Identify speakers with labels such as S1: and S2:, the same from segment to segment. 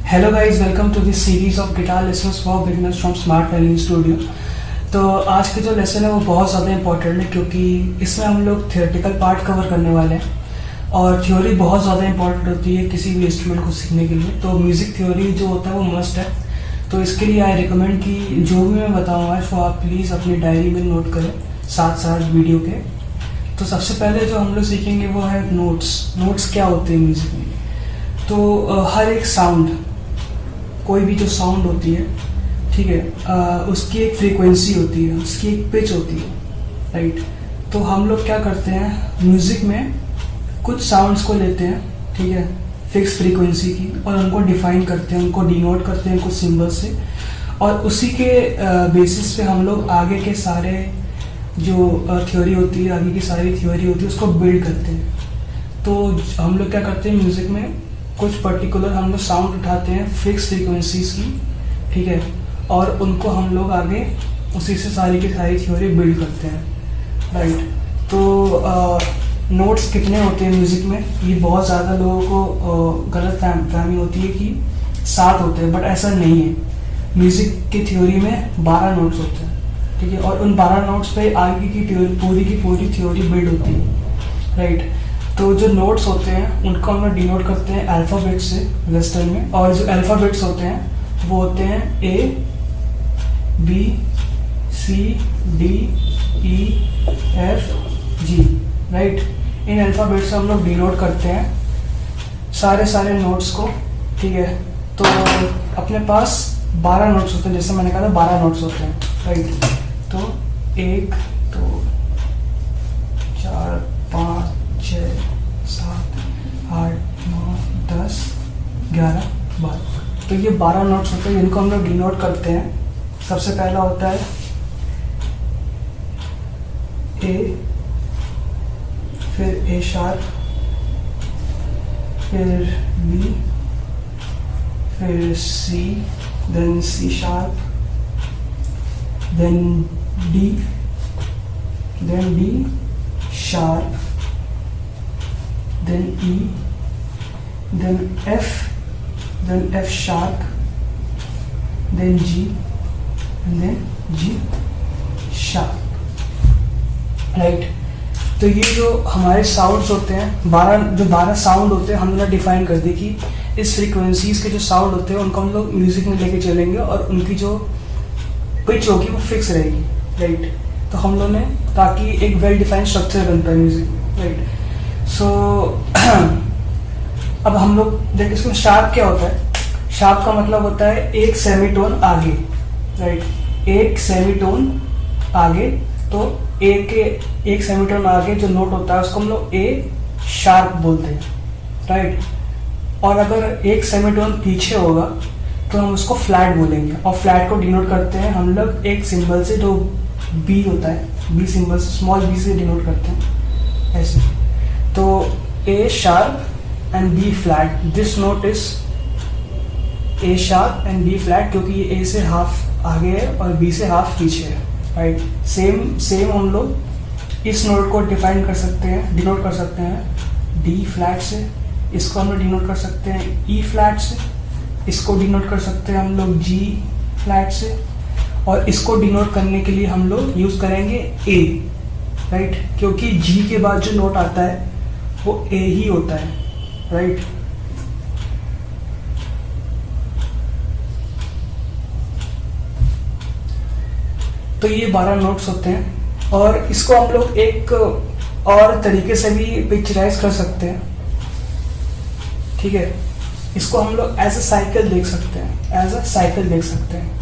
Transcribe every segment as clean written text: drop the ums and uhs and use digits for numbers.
S1: Hello guys, welcome to this series of guitar lessons for beginners from smart learning studio. तो आज के जो lesson है वो बहुत ज़्यादा इंपॉर्टेंट है क्योंकि इसमें हम लोग थियोरेटिकल पार्ट कवर करने वाले हैं और थ्योरी बहुत ज़्यादा इंपॉर्टेंट होती है किसी भी इंस्ट्रूमेंट को सीखने के लिए। तो म्यूज़िक थ्योरी जो होता है वो मस्ट है। तो इसके लिए आई रिकमेंड कि जो भी मैं बताऊँगा वो आप प्लीज़ अपनी डायरी में नोट करें साथ साथ वीडियो के। तो सबसे पहले जो हम लोग सीखेंगे वो है नोट्स क्या होते हैं म्यूज़िक में। तो हर एक साउंड, कोई भी जो साउंड होती है, ठीक है, उसकी एक फ्रीक्वेंसी होती है, उसकी एक पिच होती है, राइट। तो हम लोग क्या करते हैं म्यूज़िक में, कुछ साउंड्स को लेते हैं, ठीक है, फिक्स फ्रीक्वेंसी की, और उनको डिफाइन करते हैं, उनको डिनोट करते हैं कुछ सिंबल से, और उसी के बेसिस पे हम लोग आगे के सारे जो थ्योरी होती है, आगे की सारी थ्योरी होती है, उसको बिल्ड करते हैं। तो हम लोग क्या करते हैं म्यूज़िक में, कुछ पर्टिकुलर हम लोग साउंड उठाते हैं फिक्स फ्रीक्वेंसीज की, ठीक है, और उनको हम लोग आगे उसी से सारी की सारी थ्योरी बिल्ड करते हैं, राइट। तो नोट्स कितने होते हैं म्यूज़िक में, ये बहुत ज़्यादा लोगों को गलत फहमी होती है कि 7 होते हैं, बट ऐसा नहीं है। म्यूज़िक की थ्योरी में 12 नोट्स होते हैं, ठीक है, और उन 12 नोट्स पे आगे की पूरी की पूरी थ्योरी बिल्ड होती है, राइट। तो जो नोट्स होते हैं उनको हम लोग डिनोट करते हैं अल्फ़ाबेट से वेस्टर्न में, और जो अल्फ़ाबेट्स होते हैं वो होते हैं A, B, C, D, E, F, G, right. इन अल्फ़ाबेट से हम लोग डिनोट करते हैं सारे नोट्स को, ठीक है। तो अपने पास 12 नोट्स होते हैं, जैसे मैंने कहा था 12 नोट्स होते हैं, राइट। तो 1, 2, 4, 5, 6, 7, 8, 9, 10, 11, 12। तो ये 12 नोट्स होते हैं जिनको हम लोग डिनोट करते हैं। सबसे पहला होता है A, फिर A शार्प, फिर B, फिर C, then C sharp, then D, then D sharp, then E, then F, then F sharp, then G, and then G sharp, right। तो ये जो हमारे साउंड्स होते हैं, 12 साउंड होते हैं, हमने डिफाइन कर दी कि इस फ्रीक्वेंसीज के जो साउंड होते हैं उनको हम लोग म्यूजिक में लेके चलेंगे और उनकी जो पिच होगी वो फिक्स रहेगी, राइट। तो हम लोग ने, ताकि एक वेल डिफाइंड स्ट्रक्चर बनता है म्यूजिक, राइट। सो अब हम लोग देखिए इसमें शार्प क्या होता है। शार्प का मतलब होता है एक सेमीटोन आगे, राइट, एक सेमीटोन आगे। तो एक सेमीटोन आगे जो नोट होता है उसको हम लोग ए शार्प बोलते हैं, राइट। और अगर एक सेमीटोन पीछे होगा तो हम उसको फ्लैट बोलेंगे, और फ्लैट को डिनोट करते हैं हम लोग एक सिंबल से जो बी होता है, बी सिंबल से, स्मॉल बी से डिनोट करते हैं ऐसे। तो A sharp and B flat, this note is A sharp and B flat, क्योंकि ये A से हाफ आगे है और B से हाफ पीछे है, राइट। सेम हम लोग इस नोट को डिफाइन कर सकते हैं, डिनोट कर सकते हैं D फ्लैट से, इसको हम लोग डिनोट कर सकते हैं E फ्लैट से, इसको डिनोट कर सकते हैं हम लोग G फ्लैट से, और इसको डिनोट करने के लिए हम लोग यूज करेंगे A, राइट, क्योंकि G के बाद जो नोट आता है वो A ही होता है, राइट। तो ये 12 नोट्स होते हैं, और इसको हम लोग एक और तरीके से भी पिक्चराइज कर सकते हैं, ठीक है। इसको हम लोग एज अ साइकिल देख सकते हैं,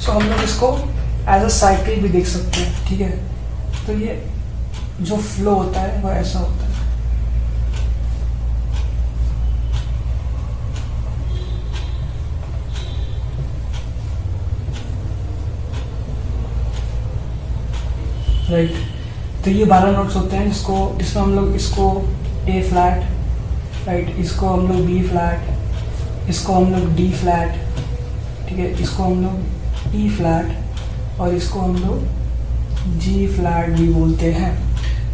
S1: सो हम लोग इसको एज अ साइकिल भी देख सकते हैं, ठीक है। तो ये जो फ्लो होता है वो ऐसा होता है। राइट, तो ये 12 नोट्स होते हैं जिसमें हम लोग इसको ए फ्लैट, राइट, इसको हम लोग बी फ्लैट, इसको हम लोग डी फ्लैट, ठीक है, इसको हम लोग ई फ्लैट और इसको हम लोग जी फ्लैट भी बोलते हैं।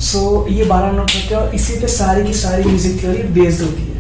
S1: सो ये 12 नोट्स होते हैं और इसी पे सारी की सारी म्यूजिक थ्योरी बेस्ड होती है।